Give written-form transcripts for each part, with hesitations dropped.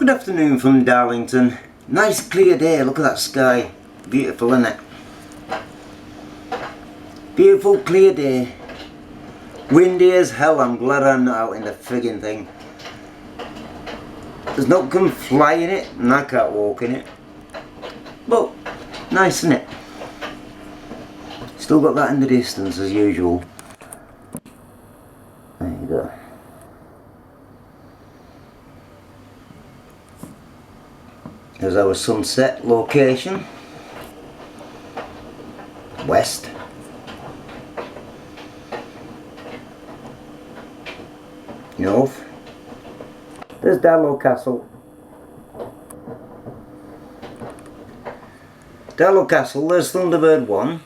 Good afternoon from Darlington. Nice clear day, look at that sky. Beautiful, isn't it? Beautiful clear day. Windy as hell, I'm glad I'm not out in the friggin' thing. There's no come fly in it and I can't walk in it. But, nice, isn't it? Still got that in the distance as usual. There you go. There's our sunset location. West. North. There's Darlow Castle. Darlow Castle, there's Thunderbird 1.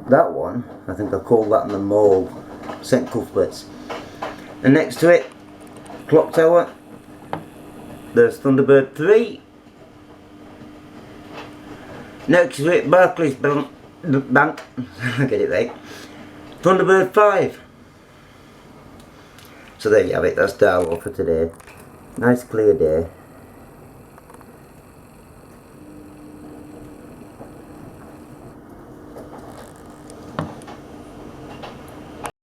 That one, I think I call that in the mall, St Cuthbert's. And next to it, Clock Tower, there's Thunderbird 3. Next to it, Barclays Bank, get it right, Thunderbird 5. So there you have it, that's Darlow for today. Nice clear day.